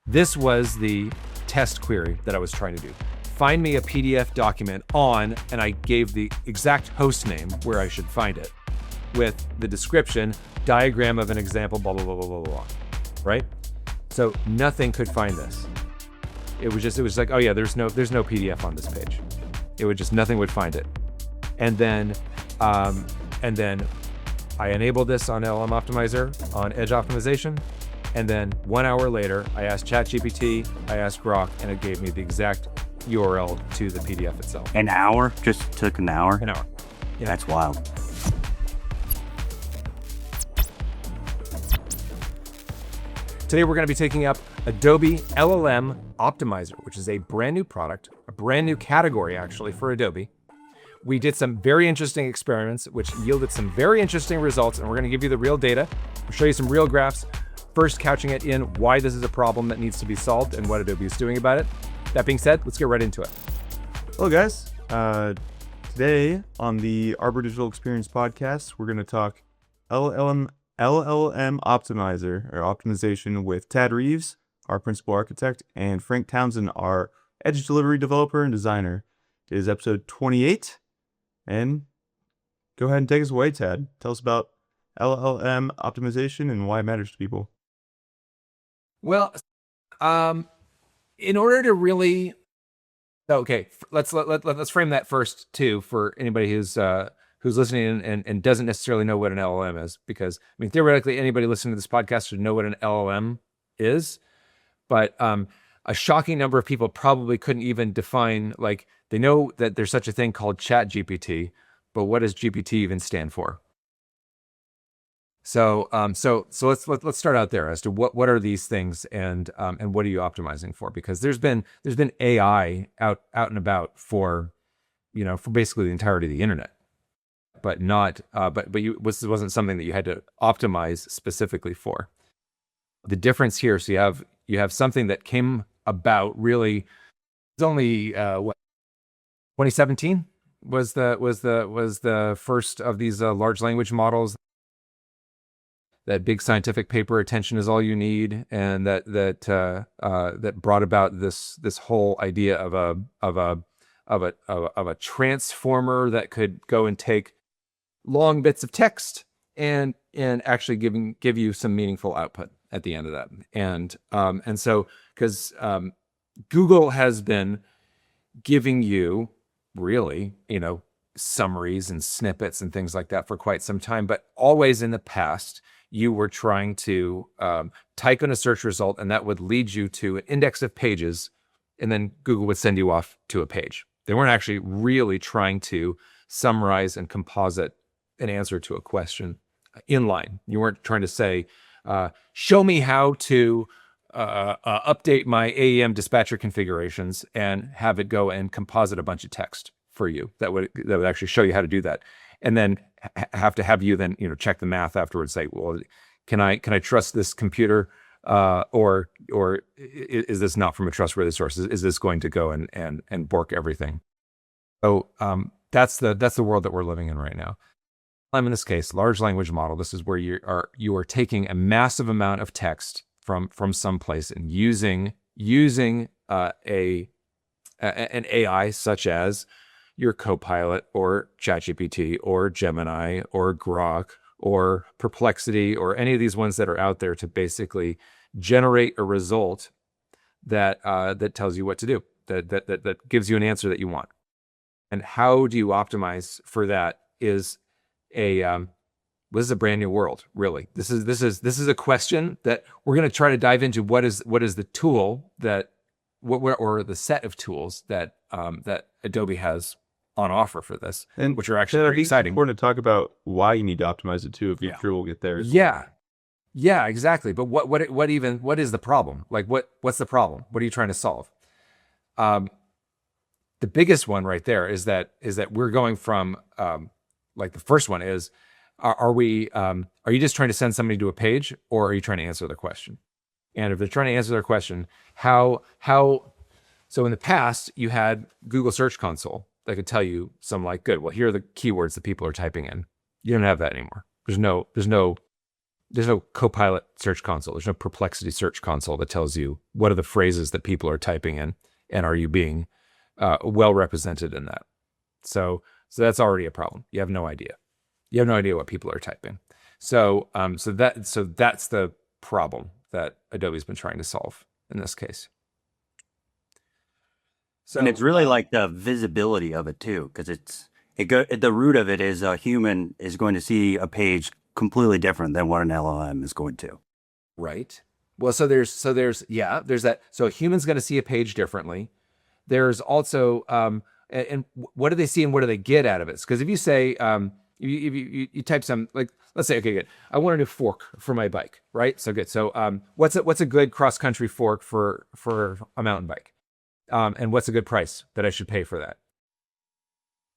This was the test query that I was trying to do. Find me a PDF document on, and I gave the exact host name where I should find it with the description, diagram of an example, blah, blah, blah, blah, blah, blah, right? So nothing could find this. It was like, oh yeah, there's no PDF on this page. It would just, nothing would find it. And then I enabled this on LLM Optimizer, on Edge Optimization. And then 1 hour later, I asked ChatGPT, I asked Grok, and it gave me the exact URL to the PDF itself. An hour? Just took an hour? An hour. Yeah. That's wild. Today, we're going to be taking up Adobe LLM Optimizer, which is a brand new product, a brand new category, actually, for Adobe. We did some very interesting experiments, which yielded some very interesting results, and we're going to give you the real data. We'll show you some real graphs, first couching it in why this is a problem that needs to be solved and what Adobe is doing about it. That being said, let's get right into it. Hello, guys. Today on the Arbor Digital Experience podcast, we're going to talk LLM Optimizer, or optimization, with Tad Reeves, our principal architect, and Frank Townsend, our Edge Delivery developer and designer. It is episode 28, and go ahead and take us away, Tad. Tell us about LLM optimization and why it matters to people. Well, in order to really, okay, let's frame that first too for anybody who's listening and doesn't necessarily know what an LLM is, because I mean theoretically anybody listening to this podcast should know what an LLM is, but a shocking number of people probably couldn't even define, like, they know that there's such a thing called ChatGPT, but what does GPT even stand for? So let's start out there as to what are these things and what are you optimizing for? Because there's been AI out and about for basically the entirety of the internet, but not this wasn't something that you had to optimize specifically for. The difference here, so you have something that came about really, it's only 2017 was the first of these large language models. That big scientific paper, attention is all you need, and that brought about this whole idea of a transformer that could go and take long bits of text and actually give you some meaningful output at the end of that. And so because Google has been giving you really summaries and snippets and things like that for quite some time, but always in the past you were trying to type in a search result, and that would lead you to an index of pages, and then Google would send you off to a page. They weren't actually really trying to summarize and composite an answer to a question inline. You weren't trying to say, show me how to update my AEM dispatcher configurations and have it go and composite a bunch of text for you. That would actually show you how to do that. And then have you then check the math afterwards. Say, well, can I trust this computer, or is this not from a trustworthy source? Is this going to go and bork everything? So that's the world that we're living in right now. In this case, large language model. This is where you are taking a massive amount of text from some place and using an AI such as your Copilot or ChatGPT or Gemini or Grok or Perplexity or any of these ones that are out there to basically generate a result that tells you what to do, that gives you an answer that you want. And how do you optimize for that is this is a brand new world, really. This is a question that we're going to try to dive into. What is the tool or the set of tools that Adobe has on offer for this, and which are actually very exciting. It's important to talk about why you need to optimize it too. I'm sure we'll get there. Yeah, exactly. But what is the problem? Like what's the problem? What are you trying to solve? The biggest one right there is that we're going from like the first one is, are you just trying to send somebody to a page, or are you trying to answer their question? And if they're trying to answer their question, how? So in the past, you had Google Search Console that could tell you some, like, good, well, here are the keywords that people are typing in. You don't have that anymore. There's no Copilot search console. There's no Perplexity search console that tells you what are the phrases that people are typing in, and are you being well represented in that. So that's already a problem. You have no idea. You have no idea what people are typing. So that's the problem that Adobe's been trying to solve in this case. So And it's really like the visibility of it too, because the root of it is a human is going to see a page completely different than what an LLM is going to. right. Well, so there's that. So a human's going to see a page differently. There's also and what do they see and what do they get out of it? Because if you say you type some, like, let's say, okay, good, I want a new fork for my bike, right? So good. So what's a good cross country fork for a mountain bike? And what's a good price that I should pay for that?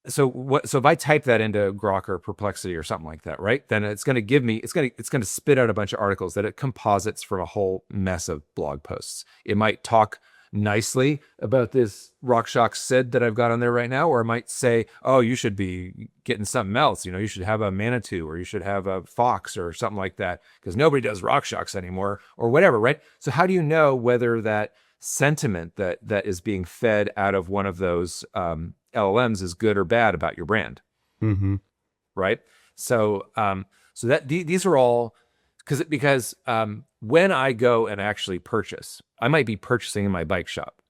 So if I type that into Grok or Perplexity or something like that, right? Then it's going to give me, it's going to spit out a bunch of articles that it composites from a whole mess of blog posts. It might talk nicely about this RockShox SID that I've got on there right now, or it might say, oh, you should be getting something else. You should have a Manitou, or you should have a Fox or something like that, because nobody does RockShox anymore, or whatever, right? So how do you know whether that sentiment that is being fed out of one of those LLMs is good or bad about your brand? Mm-hmm. Right? So these are all because when I go and actually purchase, I might be purchasing in my bike shop,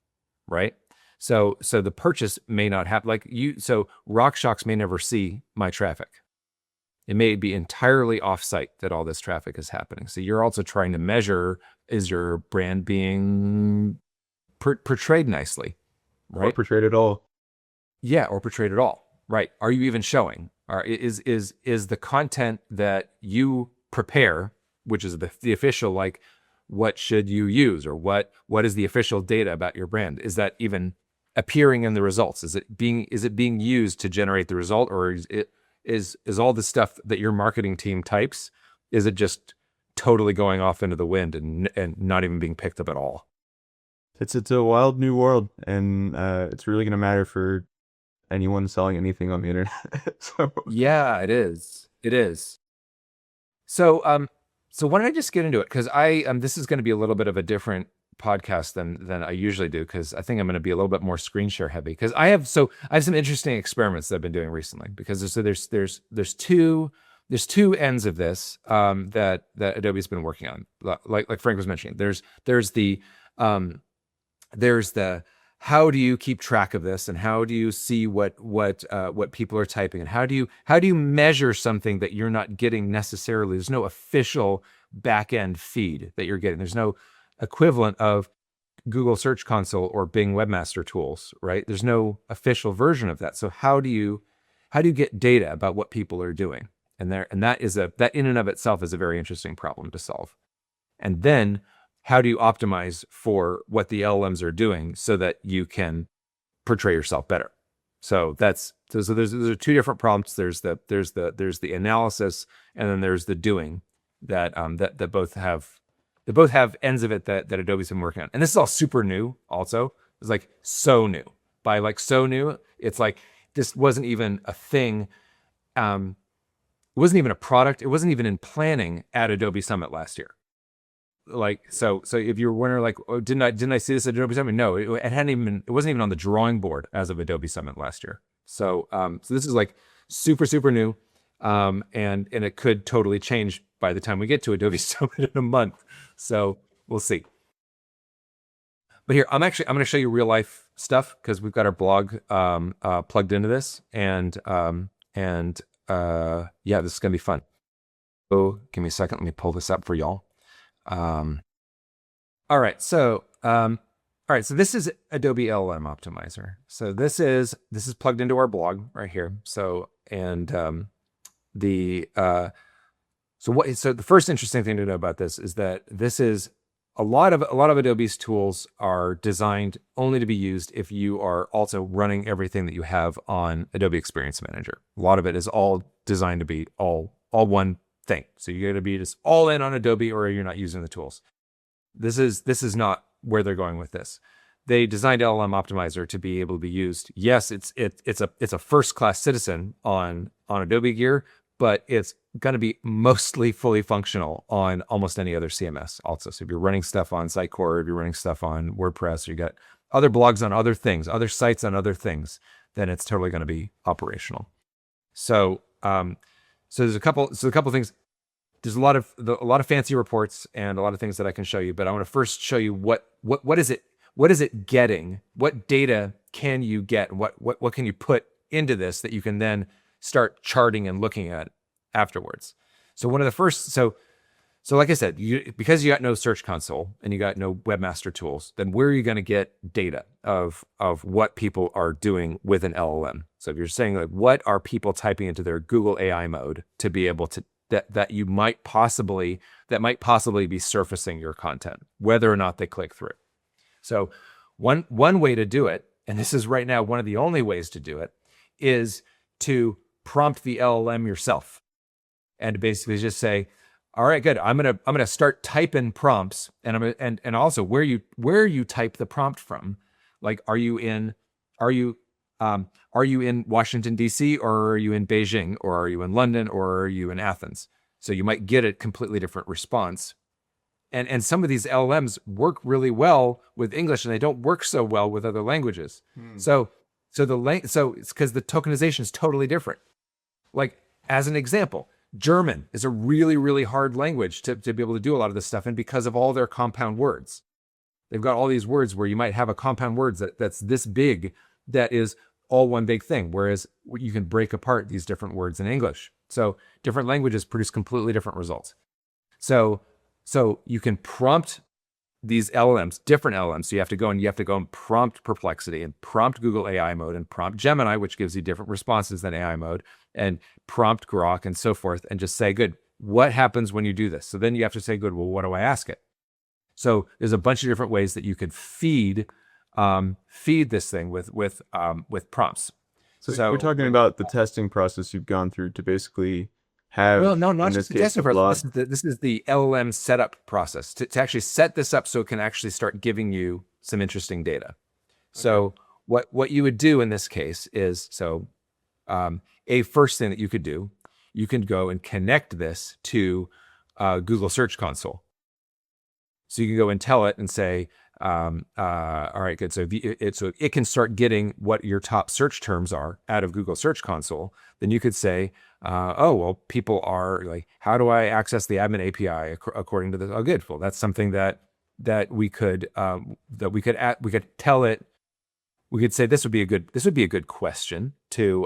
right? So the purchase may not have so RockShox may never see my traffic. It may be entirely offsite that all this traffic is happening. So you're also trying to measure, is your brand being portrayed nicely, right? Or portrayed at all. Yeah, or portrayed at all, right? Are you even showing? Is the content that you prepare, which is the official, like, what should you use, or what is the official data about your brand? Is that even appearing in the results? Is it being used to generate the result, or is all the stuff that your marketing team types, is it just totally going off into the wind and not even being picked up at all? It's a wild new world, and it's really going to matter for anyone selling anything on the internet. So yeah, it is. So why don't I just get into it? Because this is going to be a little bit of a different podcast than I usually do, because I think I'm going to be a little bit more screen share heavy, because I have some interesting experiments that I've been doing recently, because there's two ends of this that Adobe's been working on, like Frank was mentioning. There's the how do you keep track of this, and how do you see what people are typing, and how do you measure something that you're not getting necessarily? There's no official back-end feed that you're getting. There's no equivalent of Google Search Console or Bing Webmaster Tools, right? There's no official version of that. So how do you get data about what people are doing? And that in and of itself is a very interesting problem to solve. And then how do you optimize for what the LLMs are doing so that you can portray yourself better? So those are two different problems. There's the analysis, and then there's the doing that both have ends of it that Adobe's been working on. And this is all super new also. It's like so new. By like so new, it's like this wasn't even a thing. It wasn't even a product. It wasn't even in planning at Adobe Summit last year. Like, so if you were wondering, like, oh, didn't I see this at Adobe Summit? No, it wasn't even on the drawing board as of Adobe Summit last year. So this is like super, super new. And it could totally change by the time we get to Adobe Summit in a month. So we'll see. But here, I'm going to show you real life stuff, because we've got our blog plugged into this, and yeah, this is going to be fun. So give me a second. Let me pull this up for y'all. All right. So this is Adobe LLM Optimizer. So this is plugged into our blog right here. So, and the first interesting thing to know about this is that this is a lot of Adobe's tools are designed only to be used if you are also running everything that you have on Adobe Experience Manager. A lot of it is all designed to be all one thing. So you got to be just all in on Adobe, or you're not using the tools. This is not where they're going with this. They designed LLM Optimizer to be able to be used. Yes, it's a first class citizen on Adobe gear, but it's going to be mostly fully functional on almost any other CMS also. So if you're running stuff on Sitecore, if you're running stuff on WordPress, or you got other blogs on other things, other sites on other things, then it's totally going to be operational. So, there's a couple things. There's a lot of fancy reports and a lot of things that I can show you, but I want to first show you what is it getting? What data can you get? What can you put into this that you can then start charting and looking at afterwards? So one of the first, so like I said, because you got no Search Console and you got no webmaster tools, then where are you going to get data of what people are doing with an LLM? So if you're saying like, what are people typing into their Google AI mode to be able to that might possibly be surfacing your content, whether or not they click through. So one way to do it, and this is right now one of the only ways to do it, is to prompt the LLM yourself, and to basically just say, all right, good. I'm gonna start typing prompts, and also where you type the prompt from. Like, are you in Washington D.C. or are you in Beijing or are you in London or are you in Athens? So you might get a completely different response. And some of these LLMs work really well with English, and they don't work so well with other languages. So it's because the tokenization is totally different. Like, as an example, German is a really, really hard language to be able to do a lot of this stuff in because of all their compound words. They've got all these words where you might have a compound word that's this big that is all one big thing, whereas you can break apart these different words in English. So different languages produce completely different results. So you can prompt these LLMs, different LLMs. So you have to go and prompt Perplexity and prompt Google AI mode and prompt Gemini, which gives you different responses than AI mode, and prompt Grok and so forth, and just say, good, what happens when you do this? So then you have to say, good, well, what do I ask it? So there's a bunch of different ways that you could feed this thing with prompts. So we're talking about the testing process you've gone through to basically have. Well, no, not just the testing process. This is the LLM setup process to actually set this up so it can actually start giving you some interesting data. Okay. So what you would do in this case is, a first thing that you could do, you can go and connect this to Google Search Console. So you can go and tell it and say, all right, good. So so it can start getting what your top search terms are out of Google Search Console. Then you could say, oh, well, people are like, how do I access the admin API according to this? Oh, good. Well, that's something that we could tell it. We could say this would be a good question to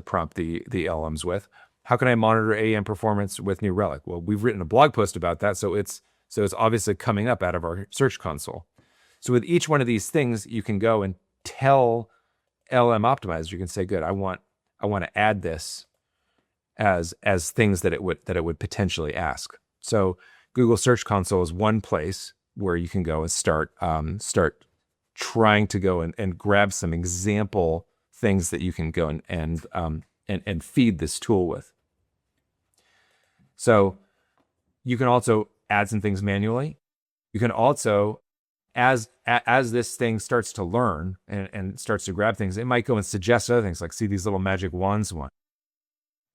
prompt the LLMs with. How can I monitor AEM performance with New Relic? Well, we've written a blog post about that, so it's obviously coming up out of our Search Console. So with each one of these things, you can go and tell LLM Optimizer. You can say, good, I want to add this as things that it would potentially ask. So Google Search Console is one place where you can go and start trying to go and grab some example things that you can go and feed this tool with. So you can also add some things manually. You can also, as this thing starts to learn and starts to grab things, it might go and suggest other things, like see these little magic wands one.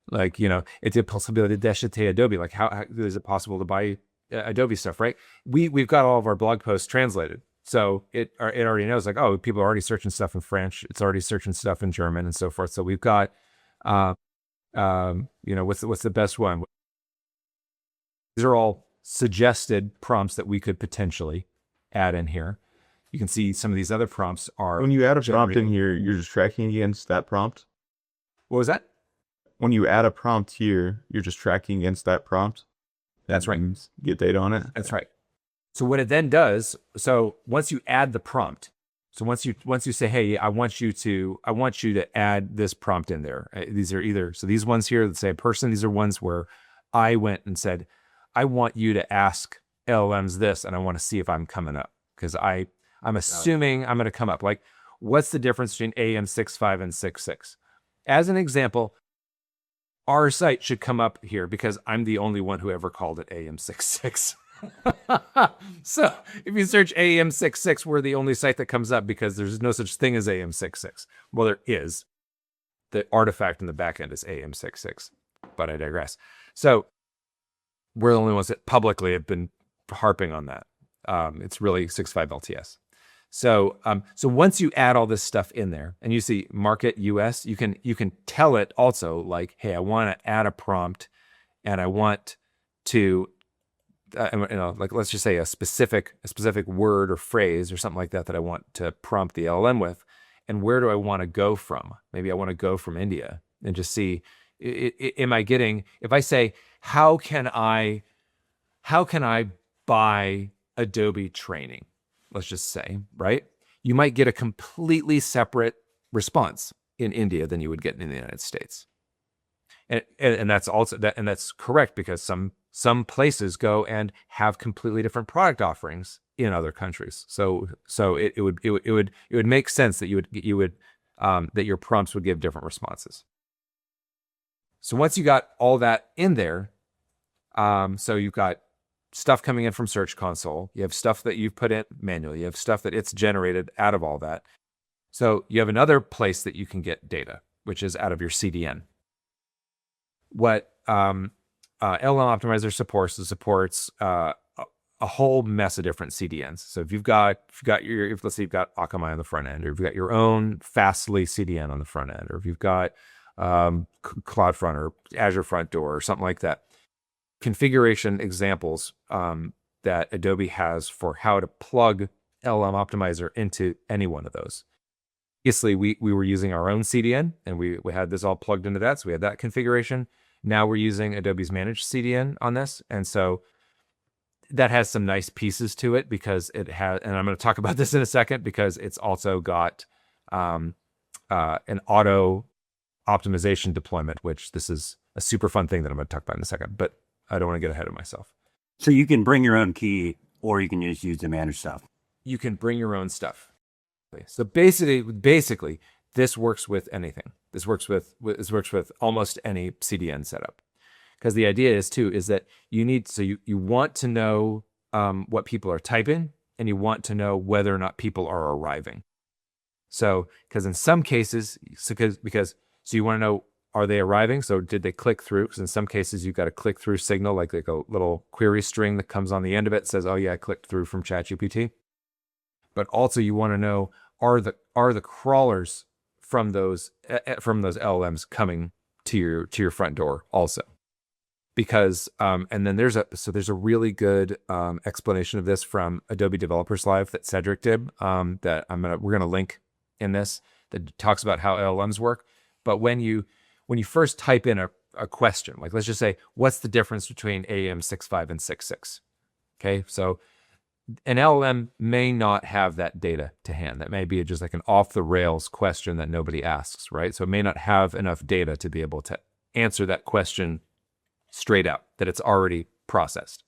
Like, it's a possibility d'acheter Adobe. Like, how is it possible to buy Adobe stuff, right? We've got all of our blog posts translated. So it already knows, like, oh, people are already searching stuff in French. It's already searching stuff in German and so forth. So we've got, what's the best one? These are all suggested prompts that we could potentially add in here. You can see some of these other prompts are. When you add a prompt in here, you're just tracking against that prompt. What was that? When you add a prompt here, you're just tracking against that prompt. That's right. Get data on it. That's right. So what it then does, so once you add the prompt, so once you say, hey, I want you to add this prompt in there. These are either, so these ones here that say person, these are ones where I went and said, I want you to ask LLMs this, and I want to see if I'm coming up, because I'm assuming I'm going to come up. Like, what's the difference between AEM 6.5 and 6.6? As an example, our site should come up here because I'm the only one who ever called it AEM 6.6. So if you search AEM 6.6, we're the only site that comes up because there's no such thing as AEM 6.6. Well, there is. The artifact in the back end is AEM 6.6. but I digress. So we're the only ones that publicly have been harping on that. It's really 6.5 LTS. So so once you add all this stuff in there and you see market US, you can tell it also like, hey, I want to add a prompt and I want to like let's just say a specific word or phrase or something like that I want to prompt the LLM with, and where do I want to go from? Maybe I want to go from India and just see, am I getting, if I say, how can I buy Adobe training? Let's just say, right? You might get a completely separate response in India than you would get in the United States. And that's also that, and that's correct because some places go and have completely different product offerings in other countries. So it would make sense that you would that your prompts would give different responses. So once you got all that in there, so you've got stuff coming in from Search Console, you have stuff that you've put in manually, you have stuff that it's generated out of all that. So you have another place that you can get data, which is out of your CDN. What LLM Optimizer supports a whole mess of different CDNs. So if let's say you've got Akamai on the front end, or if you've got your own Fastly CDN on the front end, or if you've got CloudFront or Azure Front Door or something like that, configuration examples that Adobe has for how to plug LLM Optimizer into any one of those. Obviously, we were using our own CDN, and we had this all plugged into that, so we had that configuration. Now we're using Adobe's managed CDN on this, and so that has some nice pieces to it because it has, and I'm going to talk about this in a second, because it's also got an auto optimization deployment, which this is a super fun thing that I'm going to talk about in a second, but I don't want to get ahead of myself. So you can bring your own key, or you can just use the managed stuff. You can bring your own stuff. So basically, this works with anything. This works with almost any CDN setup. Because the idea is that you want to know what people are typing, and you want to know whether or not people are arriving. So, because in some cases, so you want to know, are they arriving? So did they click through? Because in some cases, you've got a click through signal, like a little query string that comes on the end of it, says, oh yeah, I clicked through from ChatGPT. But also you want to know, are the crawlers from those LLMs coming to your front door also? Because and then there's a really good explanation of this from Adobe Developers Live that Cedric did, that we're gonna link in this, that talks about how LLMs work. But when you first type in a question, like let's just say, what's the difference between AEM 6.5 and 6.6? Okay, so an LLM may not have that data to hand. That may be just like an off the rails question that nobody asks, right? So it may not have enough data to be able to answer that question straight out, that it's already processed.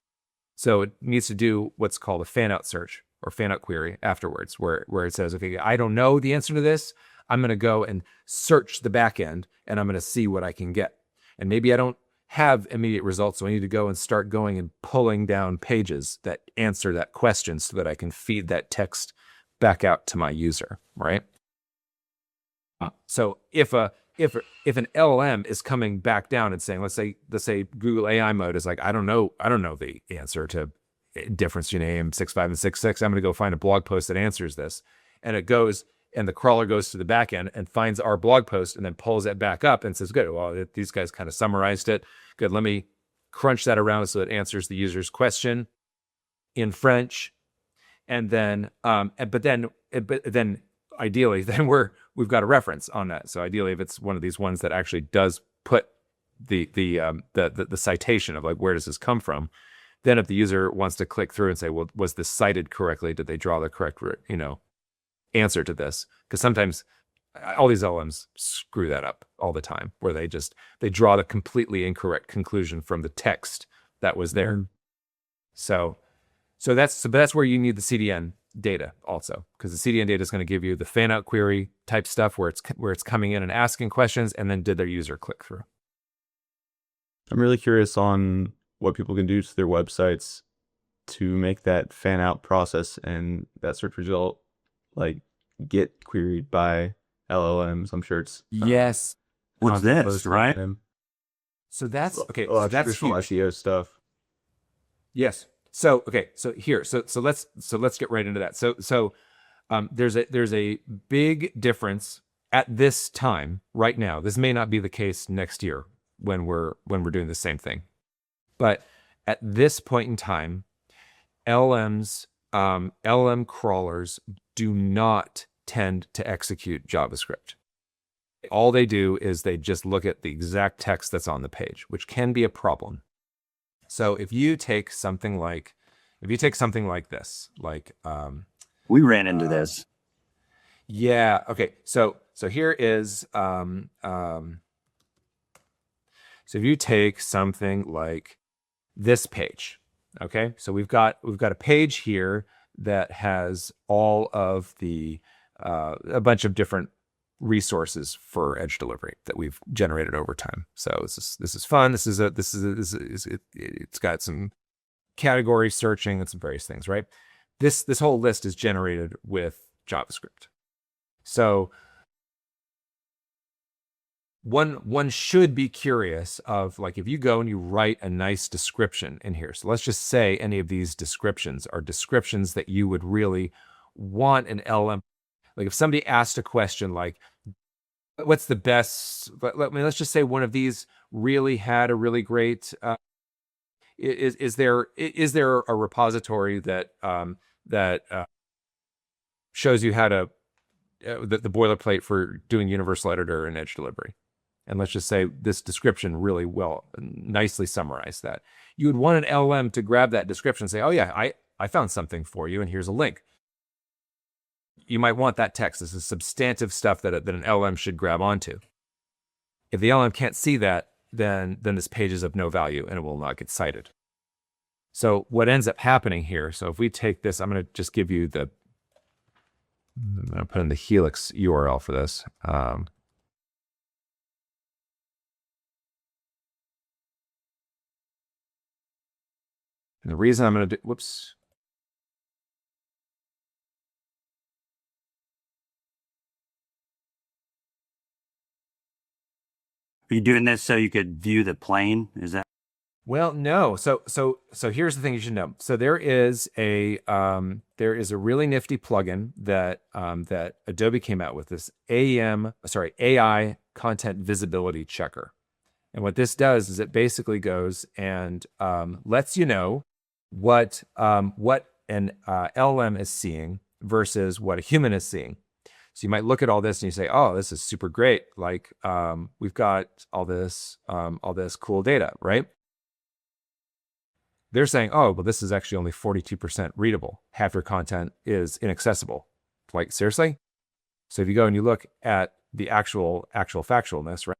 So it needs to do what's called a fan out search or fan out query afterwards, where it says, okay, I don't know the answer to this. I'm going to go and search the back end, and I'm going to see what I can get. And maybe I don't have immediate results, so I need to go and start going and pulling down pages that answer that question so that I can feed that text back out to my user, right? So if an LLM is coming back down and saying, let's say Google AI mode is like, I don't know the answer to difference between AEM 6.5 and 6.6. I'm going to go find a blog post that answers this, and it goes. And the crawler goes to the back end and finds our blog post and then pulls it back up and says, good, well, these guys kind of summarized it. Good, let me crunch that around so it answers the user's question in French. And then, but then ideally, then we've got a reference on that. So ideally, if it's one of these ones that actually does put the citation of like, where does this come from? Then if the user wants to click through and say, well, was this cited correctly? Did they draw the correct, answer to this? Because sometimes all these LLMs screw that up all the time, where they draw the completely incorrect conclusion from the text that was there. Mm-hmm. So that's where you need the CDN data also, because the CDN data is going to give you the fan out query type stuff where it's coming in and asking questions, and then did their user click through. I'm really curious on what people can do to their websites to make that fan out process and that search result like get queried by LLMs. I'm sure it's yes. What's this, right? So that's okay. A lot So of that's traditional huge. SEO stuff. Yes. So okay. So here. So let's get right into that. There's a big difference at this time right now. This may not be the case next year when we're doing the same thing, but at this point in time, LLMs, LLM crawlers do not tend to execute JavaScript. All they do is they just look at the exact text that's on the page, which can be a problem. So if you take something like this, like We ran into this. yeah, okay. So here is so if you take something like this page, okay? So we've got a page here that has all of the a bunch of different resources for edge delivery that we've generated over time. So this is fun. It's got some category searching and some various things, right? This whole list is generated with JavaScript. So one should be curious of, like, if you go and you write a nice description in here. So let's just say any of these descriptions are descriptions that you would really want an LLM. Like if somebody asked a question like, what's the best, let's just say one of these really had a really great, is there a repository that shows you how to, the boilerplate for doing universal editor and edge delivery? And let's just say this description really nicely summarized that. You would want an LLM to grab that description and say, oh yeah, I found something for you and here's a link. You might want that text. This is substantive stuff that an LLM should grab onto. If the LLM can't see that, then this page is of no value and it will not get cited. So what ends up happening here, so if we take this, I'm going to just give you I'm going to put in the Helix URL for this. And the reason I'm going to do, whoops. Are you doing this so you could view the plane? Is that? Well, no. So here's the thing you should know. So there is a really nifty plugin that that Adobe came out with, this AI content visibility checker. And what this does is it basically goes and lets you know what an LLM is seeing versus what a human is seeing. So you might look at all this and you say, "Oh, this is super great! Like we've got all this cool data, right?" They're saying, "Oh, well, this is actually only 42% readable. Half your content is inaccessible." Like, seriously? So if you go and you look at the actual factualness, right?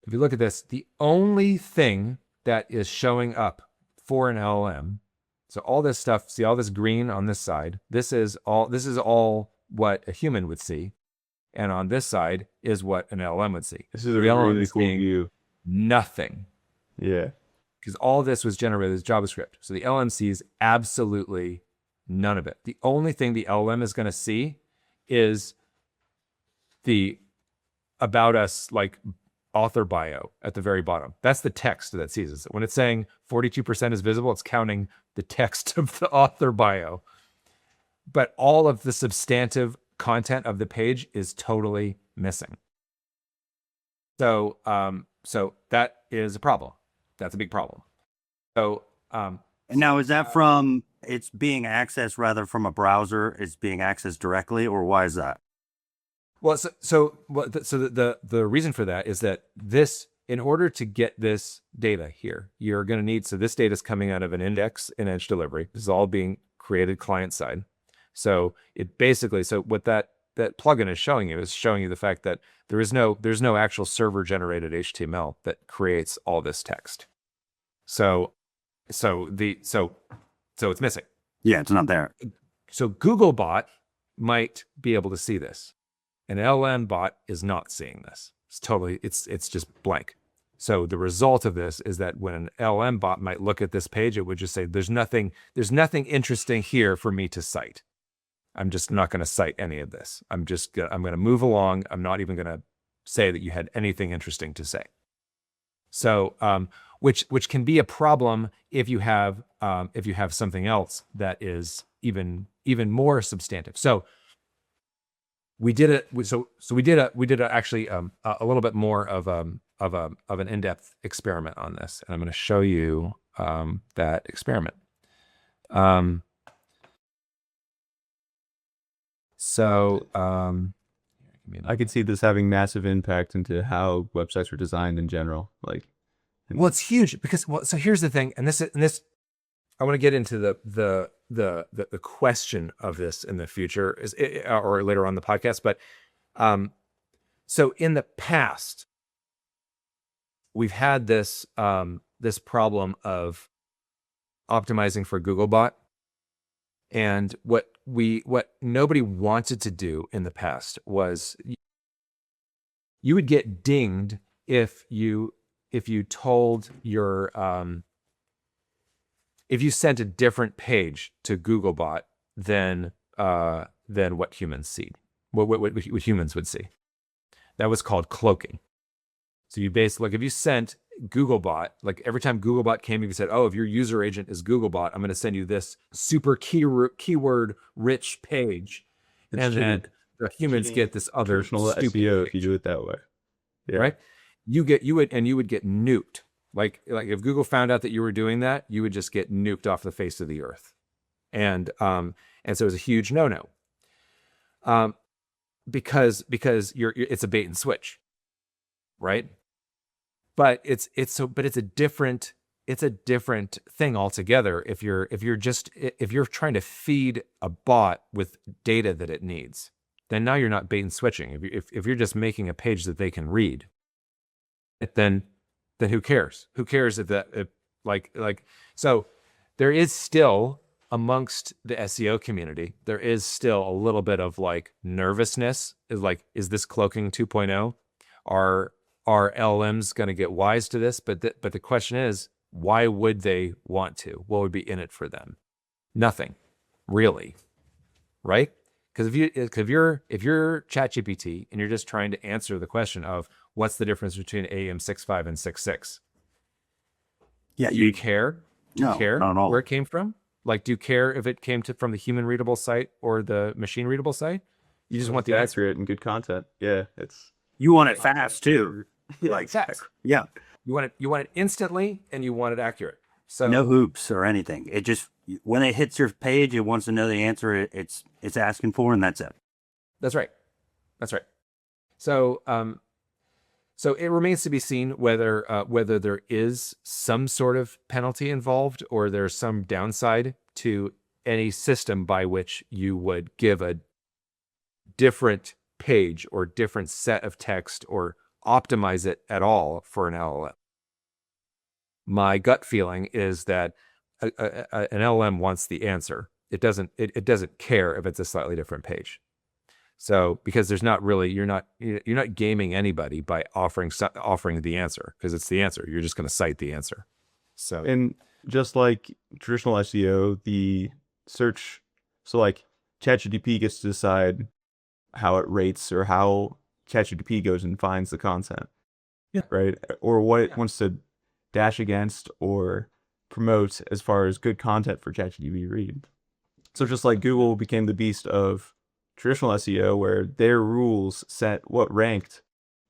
If you look at this, the only thing that is showing up for an LLM, so all this stuff, see all this green on this side, this is all what a human would see. And on this side is what an LLM would see. This is a really cool view. Nothing. Yeah. Because all this was generated as JavaScript. So the LLM sees absolutely none of it. The only thing the LLM is going to see is the about us, like, author bio at the very bottom. That's the text that sees it. When it's saying 42% is visible, it's counting the text of the author bio. But all of the substantive content of the page is totally missing. So that is a problem. That's a big problem. So And now, is that from it's being accessed rather from a browser? It's being accessed directly, or why is that? Well, the reason for that is that in order to get this data here, you're going to need, so this data is coming out of an index in Edge Delivery. This is all being created client side. So it basically, so what that plugin is showing you the fact that there's no actual server generated HTML that creates all this text. So it's missing. Yeah, it's not there. So Googlebot might be able to see this. An LLM bot is not seeing this. It's just blank. So the result of this is that when an LLM bot might look at this page, it would just say, there's nothing interesting here for me to cite. I'm just not going to cite any of this. I'm going to move along. I'm not even going to say that you had anything interesting to say. So which can be a problem if you have something else that is even more substantive. So we did it. So we did actually a little bit more of an in-depth experiment on this, and I'm going to show you that experiment. I could see this having massive impact into how websites are designed in general. Well, it's huge because so here's the thing, and this I want to get into the question of this in the future or later on in the podcast, but so in the past we've had this problem of optimizing for Googlebot, and what nobody wanted to do in the past was you would get dinged if you told your if you sent a different page to Googlebot than what humans see, what humans would see. That was called cloaking. So you basically, like, if you sent Googlebot, like every time Googlebot came, if you said, "Oh, if your user agent is Googlebot, I'm going to send you this super keyword rich page," and then the humans get this other traditional stupid SEO page, if you do it that way. Yeah. right? You would get nuked. Like if Google found out that you were doing that, you would just get nuked off the face of the earth. And so it was a huge no-no. Because it's a bait and switch, right? But it's a different thing altogether if you're trying to feed a bot with data that it needs. Then now you're not bait and switching. If you're just making a page that they can read, then who cares? Who cares so there is still, amongst the SEO community, there is still a little bit of like nervousness. Is this cloaking 2.0? Are LLMs going to get wise to this? But the question is, why would they want to? What would be in it for them? Nothing, really, right? Because if you're ChatGPT and you're just trying to answer the question of what's the difference between AEM 6.5 and 6.6, Yeah, do you care? Do you No, care not at all. where it came from? Like, do you care if it came from the human readable site or the machine readable site? You just want the answer. accurate and good content. Yeah, You want it fast too. Like, Fast. yeah, You want it instantly, and you want it accurate. So no hoops or anything. It just, when it hits your page, it wants to know the answer it's asking for, and that's it. That's right. So so it remains to be seen whether there is some sort of penalty involved, or there's some downside to any system by which you would give a different page or different set of text or optimize it at all for an LLM. My gut feeling is that an LLM wants the answer. It doesn't care if it's a slightly different page. So because there's not really, you're not gaming anybody by offering the answer, because it's the answer. You're just going to cite the answer. So, and just like traditional SEO, the search, so like ChatGPT gets to decide how it rates or how ChatGPT goes and finds the content. Yeah. Right. Or what it wants to dash against or promote as far as good content for ChatGPT to read. So just like Google became the beast of traditional SEO, where their rules set what ranked,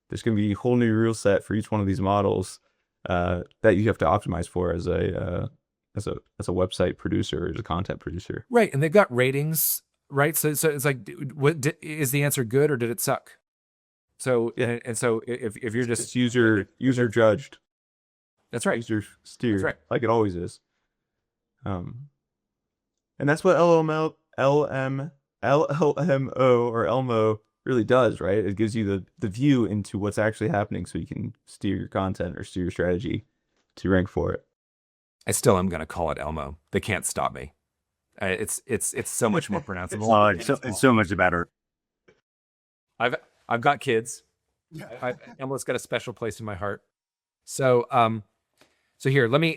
there's going to be a whole new rule set for each one of these models that you have to optimize for as a website producer, as a content producer. right, and they've got ratings, right? So it's like, is the answer good or did it suck? So Yeah. and so if you're just It's user judged, that's right. user steered, That's right. like it always is. And that's what LLMO or Elmo really does, right? It gives you the view into what's actually happening, so you can steer your content or steer your strategy to rank for it. I still am going to call it Elmo. They can't stop me. It's so much more pronounceable. Oh, it's so much better. I've got kids. Elmo's got a special place in my heart. So so here, let me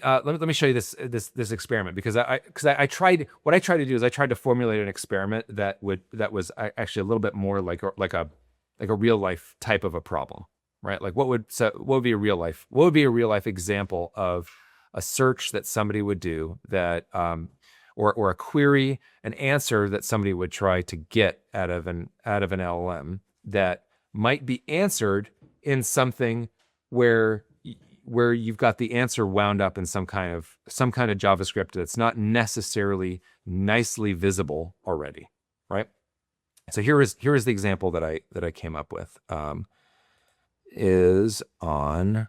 show you this experiment, because I tried to formulate an experiment that was actually a little bit more like a real life type of a problem. right? Like what would be a real life example of a search that somebody would do that, or a query, an answer that somebody would try to get out of an LLM that might be answered in something where you've got the answer wound up in some kind of JavaScript that's not necessarily nicely visible already, right? So here is the example that I came up with. Is on,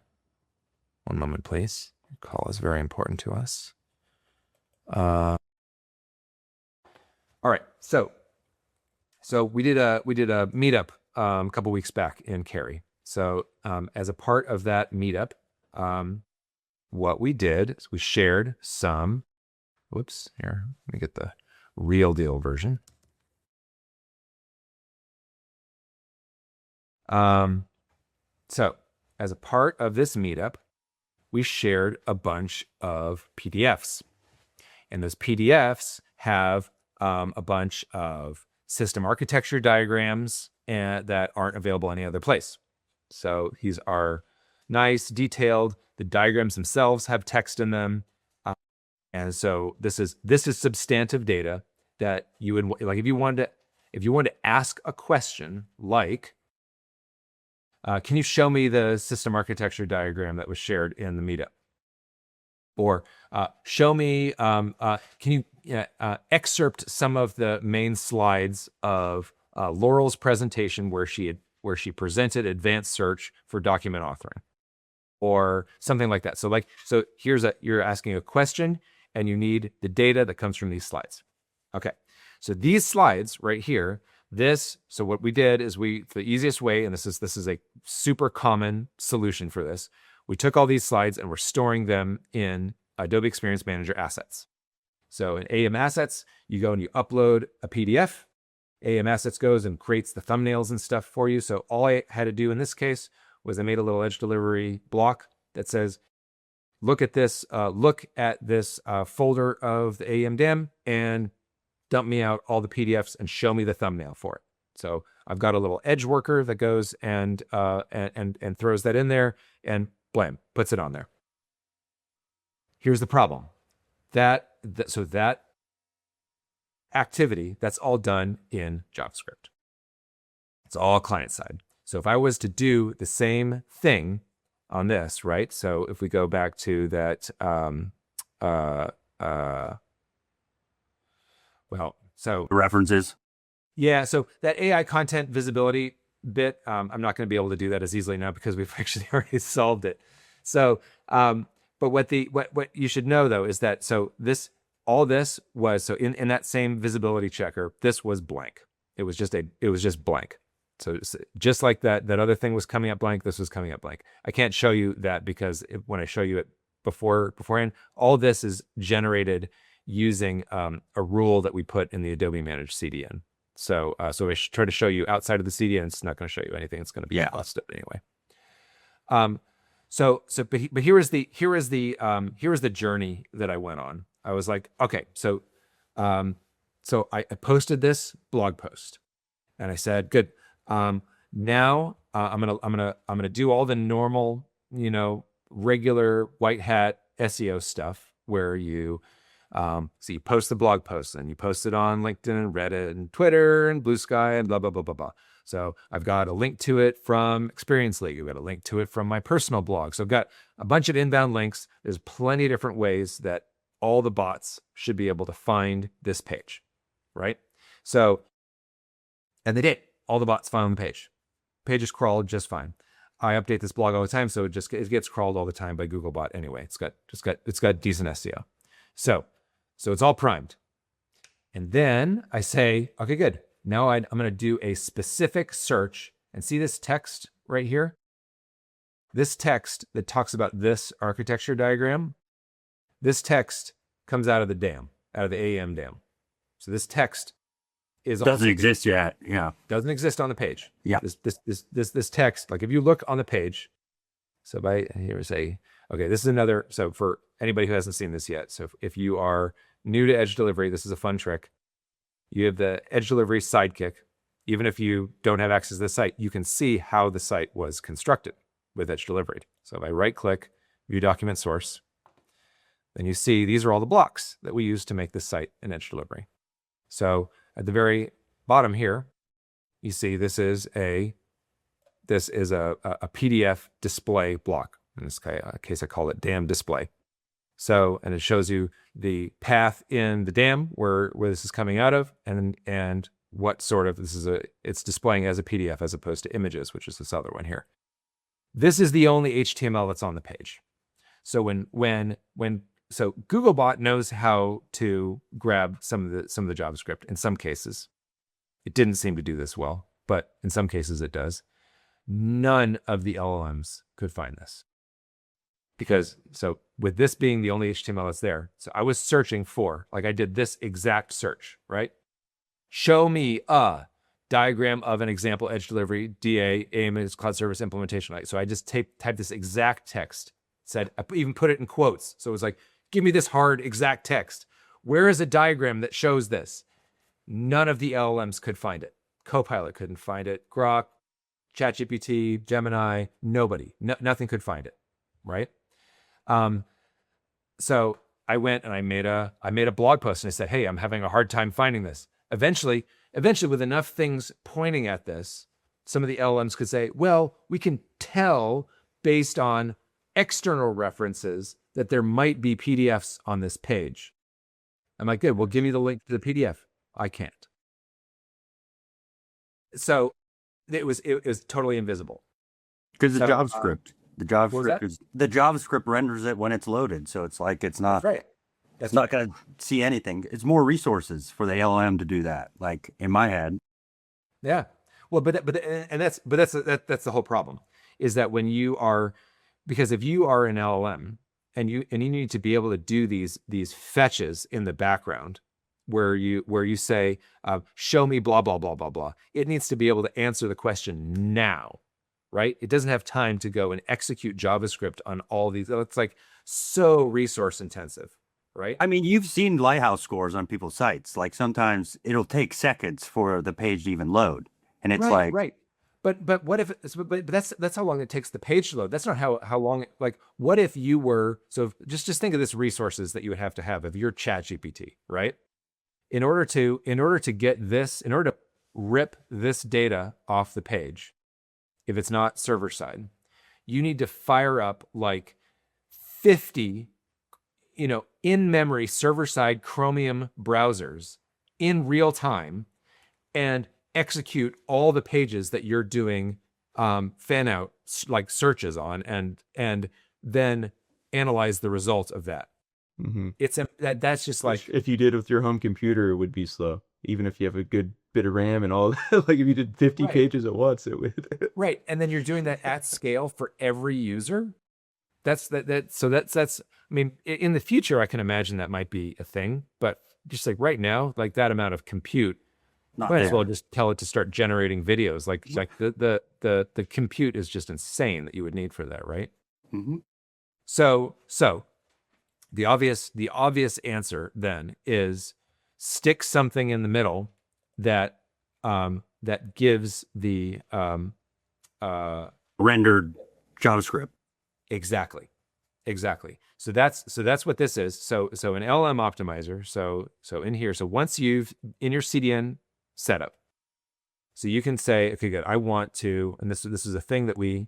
one moment, please. Your call is very important to us. All right, so we did a meetup a couple weeks back in Cary. So as a part of that meetup, what we did is we shared some. Whoops, here, let me get the real deal version. So as a part of this meetup, we shared a bunch of PDFs. And those PDFs have a bunch of system architecture diagrams that aren't available any other place. So these are nice, detailed. The diagrams themselves have text in them. And so this is substantive data that you would, like, if you wanted to ask a question like, can you show me the system architecture diagram that was shared in the meetup? Or show me, can you excerpt some of the main slides of Laurel's presentation where she presented advanced search for document authoring, or something like that. So you're asking a question and you need the data that comes from these slides. Okay, so these slides right here. So what we did is the easiest way, and this is a super common solution for this, we took all these slides and we're storing them in Adobe Experience Manager Assets. So in AEM Assets, you go and you upload a PDF. AEM Assets goes and creates the thumbnails and stuff for you. So all I had to do in this case was I made a little Edge Delivery block that says, look at this folder of the AEM DAM and dump me out all the PDFs and show me the thumbnail for it. So I've got a little Edge worker that goes and throws that in there and blam, puts it on there. Here's the problem. That activity, that's all done in JavaScript. It's all client side. So if I was to do the same thing on this, right? So if we go back to that, references. Yeah, so that AI content visibility bit, I'm not going to be able to do that as easily now because we've actually already solved it. So, but what you should know though is that all this was in that same visibility checker, this was blank. It was just blank. So just like that other thing was coming up blank, this was coming up blank. I can't show you that because when I show you it beforehand, all this is generated using a rule that we put in the Adobe managed CDN. So I should try to show you outside of the CDN. It's not going to show you anything. It's going to be busted anyway. But here is the journey that I went on. I was like, okay, so I posted this blog post, and I said, good. Now I'm gonna do all the normal, regular white hat SEO stuff where you you post the blog post and you post it on LinkedIn and Reddit and Twitter and Blue Sky and blah blah blah blah blah. So I've got a link to it from Experience League. I've got a link to it from my personal blog. So I've got a bunch of inbound links. There's plenty of different ways that all the bots should be able to find this page, right? So, and they did. All the bots found the page. Page is crawled just fine. I update this blog all the time, so it gets crawled all the time by Googlebot anyway. It's got decent SEO. So it's all primed. And then I say, okay, good. Now I'm going to do a specific search and see this text right here. This text that talks about this architecture diagram, this text comes out of the DAM, out of the AEM DAM. So this text doesn't exist yet. Yeah. Doesn't exist on the page. Yeah. This text, like if you look on the page, so this is another, so for anybody who hasn't seen this yet. So if you are new to Edge Delivery, this is a fun trick. You have the Edge Delivery sidekick. Even if you don't have access to the site, you can see how the site was constructed. with Edge Delivery. So if I right click, view document source, then you see these are all the blocks that we use to make this site in Edge Delivery. So at the very bottom here, you see this is a PDF display block. In this case, I call it DAM display. So, and it shows you the path in the DAM where this is coming out of, and what sort of, it's displaying as a PDF as opposed to images, which is this other one here. This is the only HTML that's on the page. So so Googlebot knows how to grab some of the JavaScript in some cases. It didn't seem to do this well, but in some cases it does. None of the LLMs could find this. Because, so with this being the only HTML that's there, so I was searching for, like I did this exact search, right? Show me a diagram of an example Edge Delivery, DA, AEM Cloud Service implementation. So I just typed this exact text, I even put it in quotes. So it was like, give me this hard exact text. Where is a diagram that shows this? None of the LLMs could find it. Copilot couldn't find it. Grok, ChatGPT, Gemini, nobody, nothing could find it, right? So I went and I made a blog post and I said, hey, I'm having a hard time finding this. Eventually, with enough things pointing at this, some of the LLMs could say, well, we can tell based on external references that there might be PDFs on this page. I'm like, good, well, give me the link to the PDF. I can't. So it was totally invisible. Because the JavaScript renders it when it's loaded. So it's like, it's not, right. It's not going to see anything. It's more resources for the LLM to do that. Like in my head. Yeah. Well, but that's the whole problem, is that when you are, because if you are an LLM and you need to be able to do these fetches in the background where you say, show me blah, blah, blah, blah, blah. It needs to be able to answer the question now, right? It doesn't have time to go and execute JavaScript on all these. It's like so resource intensive. Right. I mean, you've seen Lighthouse scores on people's sites. Like sometimes it'll take seconds for the page to even load, and it's right. But what if? But that's how long it takes the page to load. That's not how long. Like, what if you were? So just think of this resources that you would have to have if you're ChatGPT, right? In order to rip this data off the page, if it's not server side, you need to fire up like 50. In-memory server-side Chromium browsers in real time and execute all the pages that you're doing fan-out like searches on, and then analyze the result of that. Mm-hmm. That's just like, if you did with your home computer, it would be slow, even if you have a good bit of RAM and all that. Like if you did 50 pages at once, it would. Right, and then you're doing that at scale for every user. That's. I mean, in the future, I can imagine that might be a thing, but just like right now, like that amount of compute, might as well just tell it to start generating videos. Like the compute is just insane that you would need for that, right? Mm-hmm. So the obvious answer then is stick something in the middle that gives the rendered JavaScript. Exactly. So that's what this is. So an LLM optimizer. So in here. So once you've in your CDN setup, so you can say, okay, good. I want to, and this is a thing that we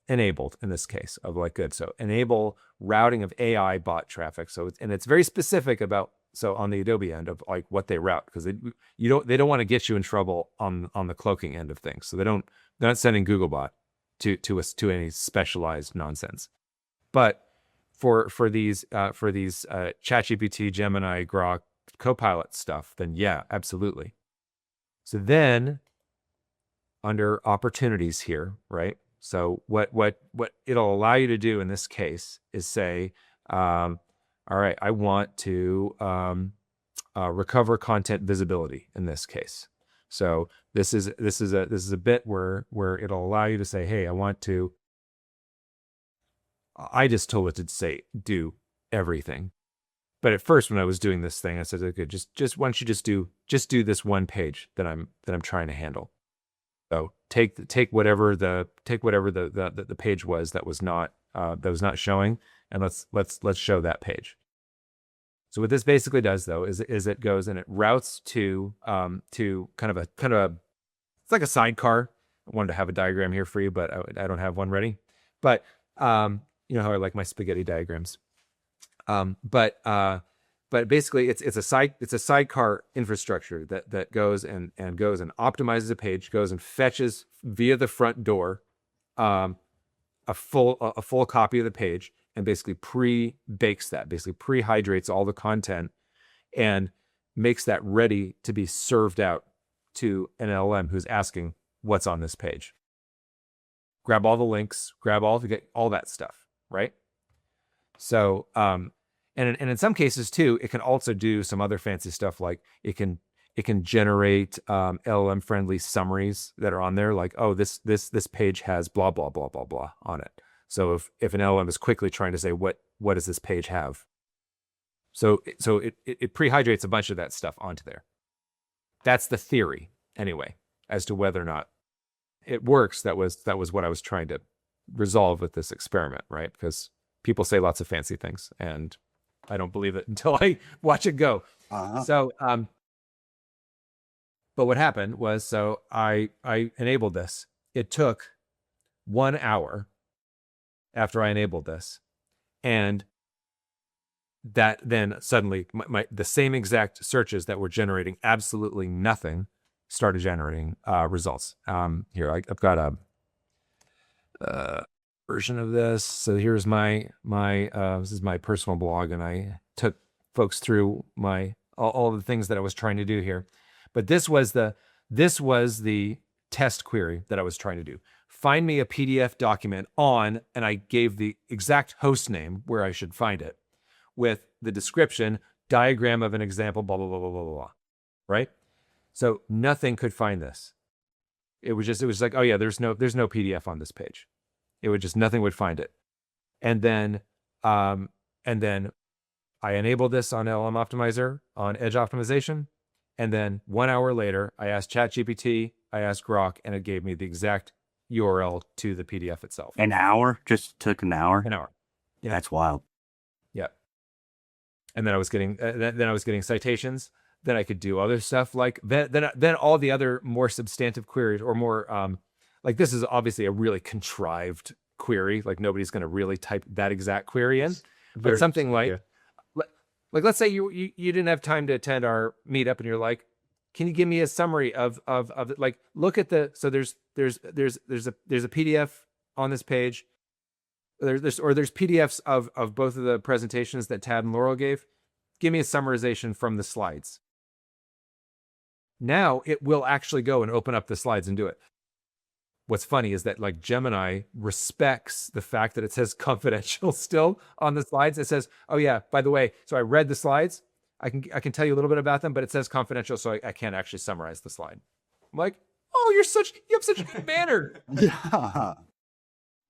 enabled in this case of like, good. So enable routing of AI bot traffic. So it's very specific about, so on the Adobe end of like what they route, because they don't want to get you in trouble on the cloaking end of things. So they're not sending Googlebot to any specialized nonsense. But for these ChatGPT, Gemini, Grok, Copilot stuff, then yeah, absolutely. So then under opportunities here, right? So what it'll allow you to do in this case is say, all right, I want to recover content visibility in this case. So this is a bit where it'll allow you to say, hey, I just told it to say do everything. But at first when I was doing this thing, I said, okay, just why don't you just do this one page that I'm trying to handle. So take whatever the page was that was not showing, and let's show that page. So what this basically does, though, is it goes and it routes to kind of a it's like a sidecar. I wanted to have a diagram here for you, but I don't have one ready. But you know how I like my spaghetti diagrams. But basically it's a sidecar infrastructure that goes and optimizes a page, goes and fetches via the front door a full copy of the page, and basically pre-bakes that, basically pre-hydrates all the content and makes that ready to be served out to an LLM who's asking what's on this page. Grab all the links, grab all that stuff, right? So, and in some cases too, it can also do some other fancy stuff, like it can generate LLM friendly summaries that are on there, like, oh, this page has blah blah blah blah blah on it. So if an LLM is quickly trying to say what does this page have, so it prehydrates a bunch of that stuff onto there. That's the theory, anyway, as to whether or not it works. That was what I was trying to resolve with this experiment, right? Because people say lots of fancy things, and I don't believe it until I watch it go. So, but what happened was, so I enabled this. It took 1 hour after I enabled this, and that then suddenly the same exact searches that were generating absolutely nothing started generating results. Here I've got a version of this. So here's my this is my personal blog, and I took folks through all the things that I was trying to do here. But this was the test query that I was trying to do. Find me a PDF document on, and I gave the exact host name where I should find it, with the description, diagram of an example, blah blah blah blah blah blah. Right? So nothing could find this. It was like, oh yeah, there's no PDF on this page. It would just, nothing would find it. And then I enabled this on LLM Optimizer, on Edge Optimization. And then 1 hour later, I asked ChatGPT, I asked Grok, and it gave me the exact URL to the PDF itself. An hour? Just took an hour? An hour. Yeah. That's wild. Yeah. And then I was getting citations. Then I could do other stuff, like then all the other more substantive queries, or more like, this is obviously a really contrived query. Like, nobody's going to really type that exact query in. But something like, like, let's say you didn't have time to attend our meetup, and you're like, can you give me a summary of it? Like, look at the, so there's a PDF on this page. There's PDFs of both of the presentations that Tad and Laurel gave. Give me a summarization from the slides. Now it will actually go and open up the slides and do it. What's funny is that, like, Gemini respects the fact that it says confidential still on the slides. It says, oh yeah, by the way, so I read the slides. I can tell you a little bit about them, but it says confidential, so I can't actually summarize the slide. I'm like, oh, you have such a good manner. Yeah.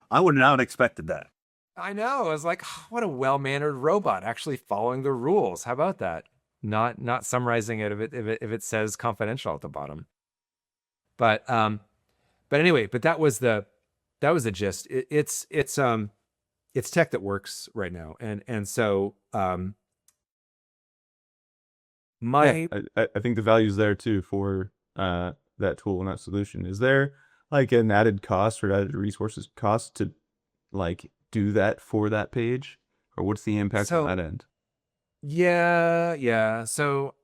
I would not have expected that. I know. I was like, oh, what a well-mannered robot, actually following the rules. How about that? Not summarizing it if it says confidential at the bottom. But anyway, but that was the gist. It's tech that works right now, and so I think the value's there too for that tool and that solution. Is there like an added cost or added resources cost to like do that for that page, or what's the impact on that end? Yeah. So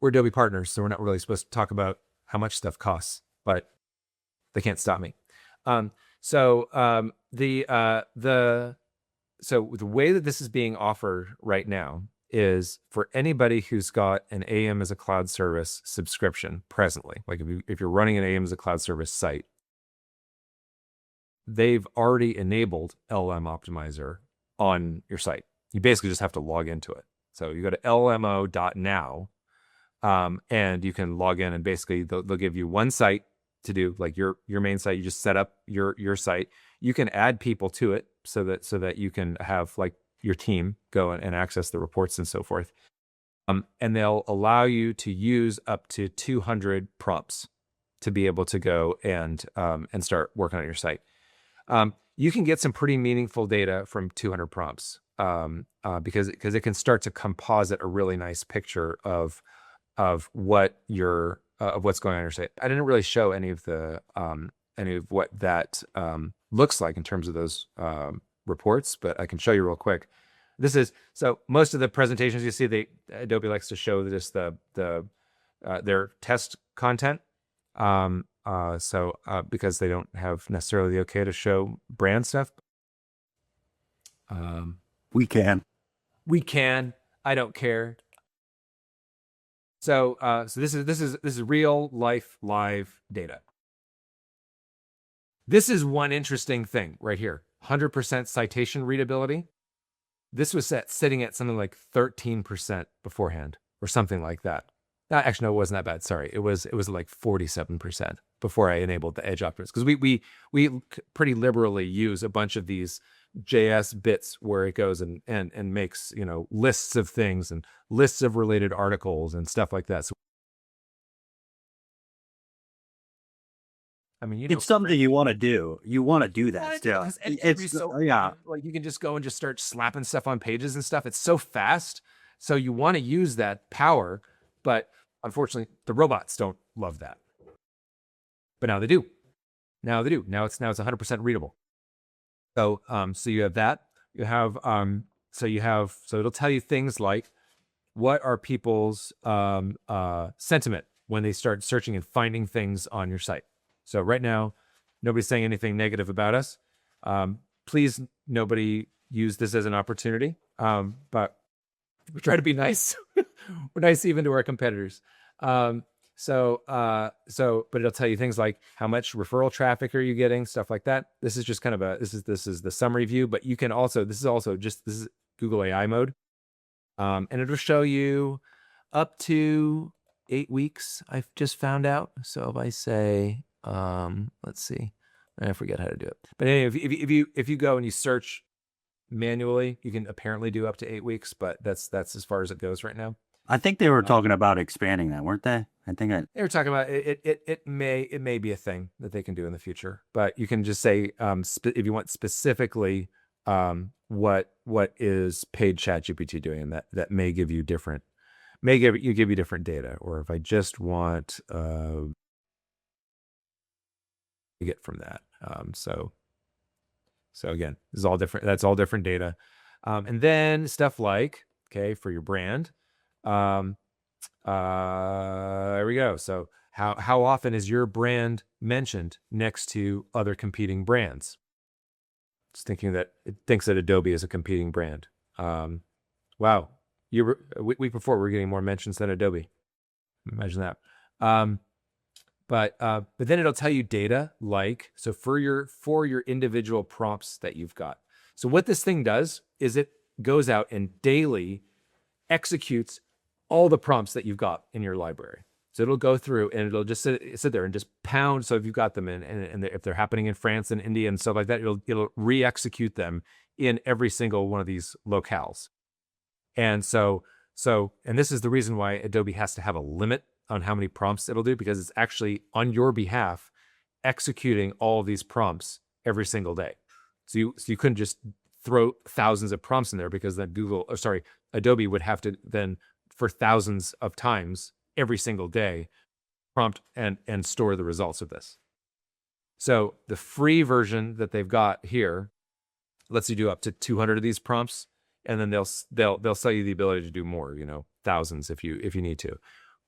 we're Adobe partners, so we're not really supposed to talk about how much stuff costs, but they can't stop me. So the way that this is being offered right now is for anybody who's got an AEM as a cloud service subscription presently. Like, if you're running an AEM as a cloud service site, they've already enabled LLM Optimizer on your site. You basically just have to log into it. So you go to LLMO.now, and you can log in, and basically they'll give you one site to do, like your main site. You just set up your site. You can add people to it so that you can have, like, your team go and access the reports and so forth. And they'll allow you to use up to 200 prompts to be able to go and start working on your site. You can get some pretty meaningful data from 200 prompts because it can start to composite a really nice picture of what your of what's going on in your site. I didn't really show any of what that looks like in terms of those reports, but I can show you real quick. This is so most of the presentations you see, Adobe likes to show just their test content. Because they don't have necessarily the okay to show brand stuff. We can. I don't care. So this is real life live data. This is one interesting thing right here. 100% citation readability. This was sitting at something like 13% beforehand, or something like that. Actually, no, it wasn't that bad. Sorry, it was like 47% before I enabled the Edge Optimizer, because we pretty liberally use a bunch of these JS bits where it goes and makes lists of things and lists of related articles and stuff like that. So I mean, it's something you want to do. You want to do that still. It's so like you can just go and just start slapping stuff on pages and stuff. It's so fast. So you want to use that power, but unfortunately, the robots don't love that. But now they do. Now it's 100% readable. So so you have that. You have so it'll tell you things like what are people's sentiment when they start searching and finding things on your site. So right now, nobody's saying anything negative about us. Please, nobody use this as an opportunity. But we try to be nice. We're nice even to our competitors. But it'll tell you things like how much referral traffic are you getting, stuff like that. This is just kind of this is the summary view, but you can also, this is Google AI mode. And it'll show you up to 8 weeks, I've just found out. So if I say, let's see, I forget how to do it. But anyway, if you go and you search manually, you can apparently do up to 8 weeks, but that's as far as it goes right now. I think they were talking about expanding that, weren't they? They were talking about it. It may be a thing that they can do in the future, but you can just say if you want specifically what is paid ChatGPT doing, and that may give you different different data. Or if I just want to get from that, so again, this is all different. That's all different data, and then stuff like for your brand. There we go. So how often is your brand mentioned next to other competing brands? It's thinking that it thinks that Adobe is a competing brand. Wow. Week before we're getting more mentions than Adobe. Imagine that. But then it'll tell you data like, so for your individual prompts that you've got. So what this thing does is it goes out and daily executes all the prompts that you've got in your library. So it'll go through and it'll just sit there and just pound. So if you've got them and if they're happening in France and India and stuff like that, it'll re-execute them in every single one of these locales. And and this is the reason why Adobe has to have a limit on how many prompts it'll do, because it's actually on your behalf executing all of these prompts every single day. So you couldn't just throw thousands of prompts in there, because then Adobe would have to then, for thousands of times every single day, prompt and store the results of this. So the free version that they've got here lets you do up to 200 of these prompts, and then they'll sell you the ability to do more, thousands if you need to,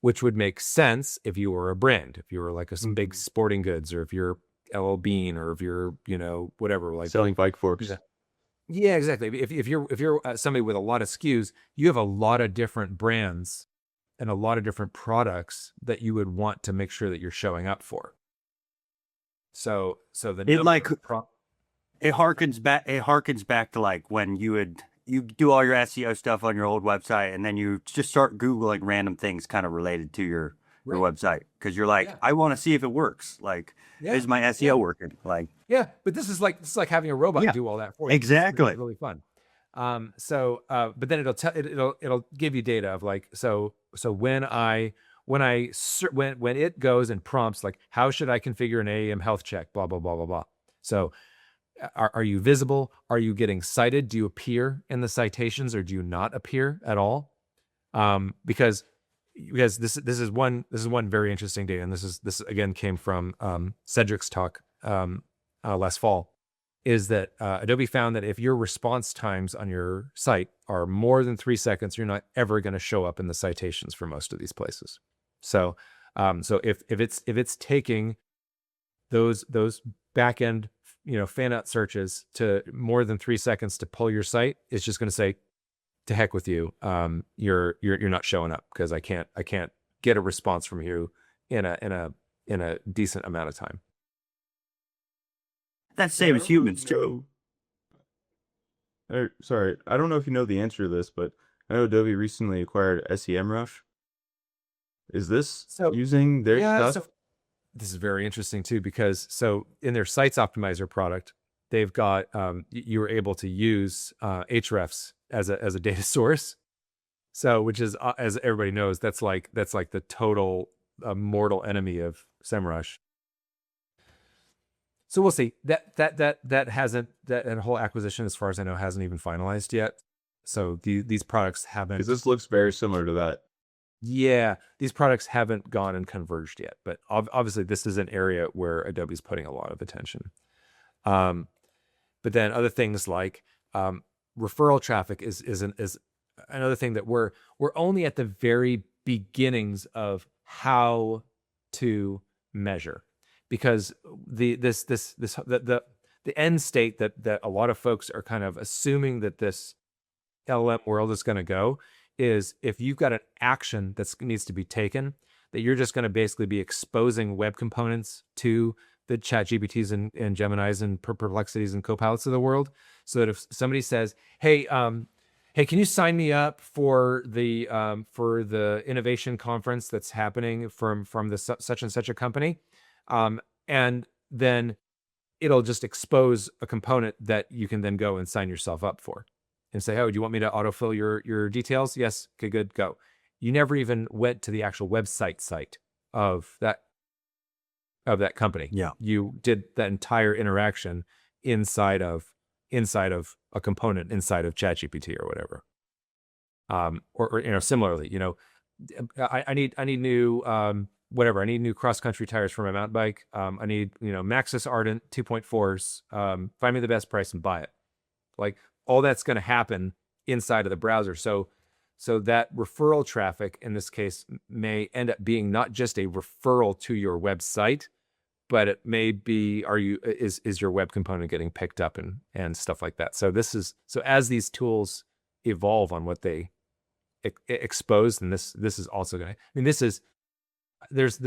which would make sense if you were a brand, if you were like some big sporting goods, or if you're LL Bean, or if you're whatever, like selling bike forks. Yeah, exactly. If you're somebody with a lot of SKUs, you have a lot of different brands and a lot of different products that you would want to make sure that you're showing up for. So it harkens back to like when you do all your SEO stuff on your old website, and then you just start Googling random things kind of related to your website, because you're like, I want to see if it works. Like, is my SEO working? Like, but this is like having a robot do all that for you. Exactly. It's really fun. But then it'll give you data of like, so when I when when it goes and prompts like, how should I configure an AEM health check, blah blah blah blah blah. So are you visible? Are you getting cited? Do you appear in the citations, or do you not appear at all? Because this is one very interesting data, and this again came from Cedric's talk last fall, is that Adobe found that if your response times on your site are more than 3 seconds, you're not ever going to show up in the citations for most of these places. So if it's taking those back end fan out searches to more than 3 seconds to pull your site, it's just going to say, to heck with you. You're not showing up because I can't get a response from you in a decent amount of time. That's same as humans too. Sorry, I don't know if you know the answer to this, but I know Adobe recently acquired SEMrush. Is this using their stuff? So this is very interesting too, because in their Sites Optimizer product, they've got you were able to use hrefs as a data source. So which is, as everybody knows, that's like the total mortal enemy of SEMrush. So we'll see. That whole acquisition, as far as I know, hasn't even finalized yet. So these products haven't. Because this looks very similar to that. Yeah, these products haven't gone and converged yet, but obviously this is an area where Adobe's putting a lot of attention. But then other things like referral traffic is another thing that we're only at the very beginnings of how to measure, because the end state that a lot of folks are kind of assuming that this LLM world is going to go is, if you've got an action that needs to be taken, that you're just going to basically be exposing web components to the ChatGPTs and Geminis and Perplexities and Copilots of the world, so that if somebody says, "Hey, can you sign me up for the innovation conference that's happening from the such and such a company," and then it'll just expose a component that you can then go and sign yourself up for, and say, "Oh, do you want me to autofill your details?" Yes. Okay, good. Go. You never even went to the actual website site of that company. Yeah. You did that entire interaction inside of a component inside of ChatGPT or whatever. Or similarly, I need new whatever. I need new cross-country tires for my mountain bike. I need, Maxxis Ardent 2.4s. Find me the best price and buy it. Like, all that's going to happen inside of the browser. So that referral traffic in this case may end up being not just a referral to your website, but it may be, is your web component getting picked up and stuff like that. So as these tools evolve on what they expose, and this is also going to, there's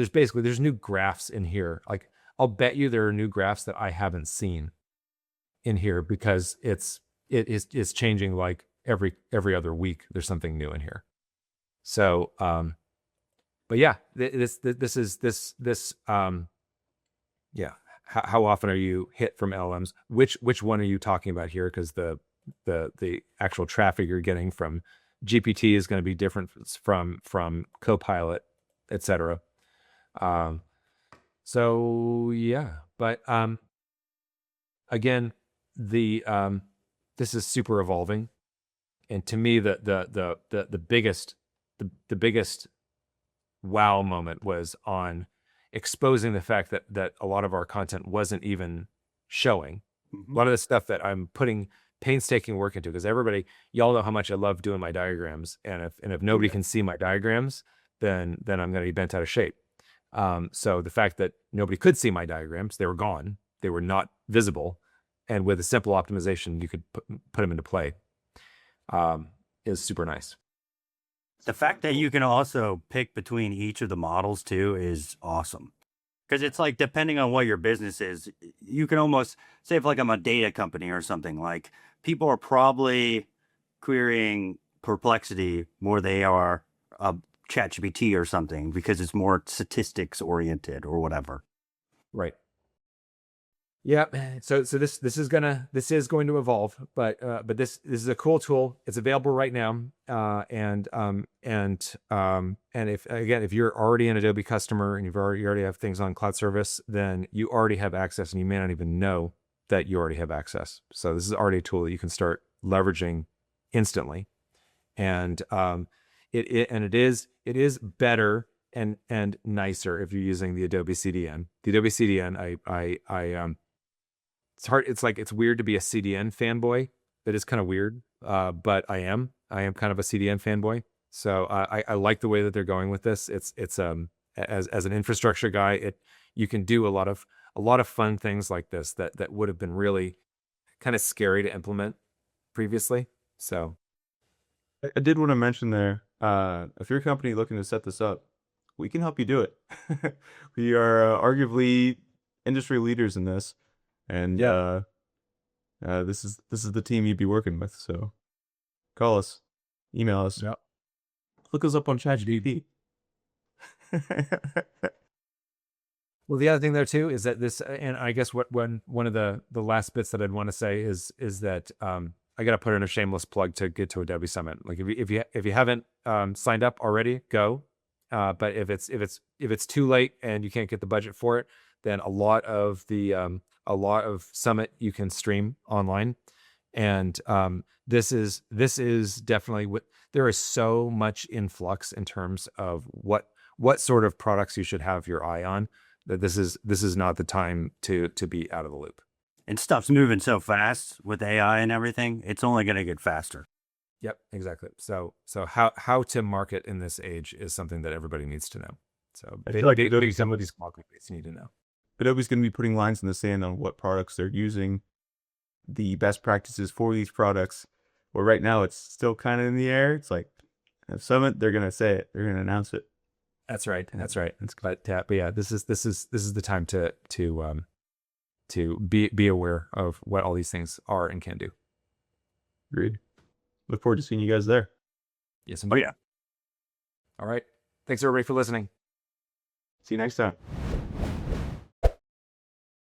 new graphs in here. Like, I'll bet you there are new graphs that I haven't seen in here, because it's changing like every other week. There's something new in here. So, but yeah, yeah. How often are you hit from LLMs? Which one are you talking about here? Because the actual traffic you're getting from GPT is going to be different from Copilot, etc. So yeah, but again, this is super evolving, and to me, the biggest wow moment was on exposing the fact that a lot of our content wasn't even showing. Mm-hmm. A lot of the stuff that I'm putting painstaking work into, because y'all know how much I love doing my diagrams, and if nobody can see my diagrams, then I'm going to be bent out of shape. So the fact that nobody could see my diagrams, they were gone, they were not visible, and with a simple optimization, you could put them into play, is super nice. The fact that you can also pick between each of the models too is awesome. Because it's like, depending on what your business is, you can almost say, if like I'm a data company or something, like, people are probably querying Perplexity more than they are ChatGPT or something, because it's more statistics oriented or whatever. Right. Yeah. So this is going to evolve, but this is a cool tool. It's available right now. And if you're already an Adobe customer and you already have things on cloud service, then you already have access, and you may not even know that you already have access. So this is already a tool that you can start leveraging instantly. And it is better and nicer if you're using the Adobe CDN. The Adobe CDN, it's hard. It's weird to be a CDN fanboy. It is kind of weird, but I am kind of a CDN fanboy. So I like the way that they're going with this. It's as an infrastructure guy, you can do a lot of fun things like this that would have been really kind of scary to implement previously. So I did want to mention there, if your company looking to set this up, we can help you do it. We are arguably industry leaders in this, and this is the team you'd be working with. So call us, email us, look us up on ChatGPT. Well, the other thing there too is that this, and I guess one of the last bits that I'd want to say is that I got to put in a shameless plug to get to Adobe Summit. Like if you haven't signed up already, go. But if it's too late and you can't get the budget for it, then a lot of Summit you can stream online. And this is definitely there is so much influx in terms of what sort of products you should have your eye on, that this is not the time to be out of the loop. And stuff's moving so fast with AI and everything. It's only going to get faster. Yep, exactly. So how to market in this age is something that everybody needs to know. So I feel like some of these small companies need to know. Adobe's going to be putting lines in the sand on what products they're using, the best practices for these products. Well, right now it's still kind of in the air. It's like at Summit, they're going to say it. They're going to announce it. That's right. But yeah, this is the time to be aware of what all these things are and can do. Agreed. Look forward to seeing you guys there. Yes, indeed. Oh yeah. All right. Thanks everybody for listening. See you next time.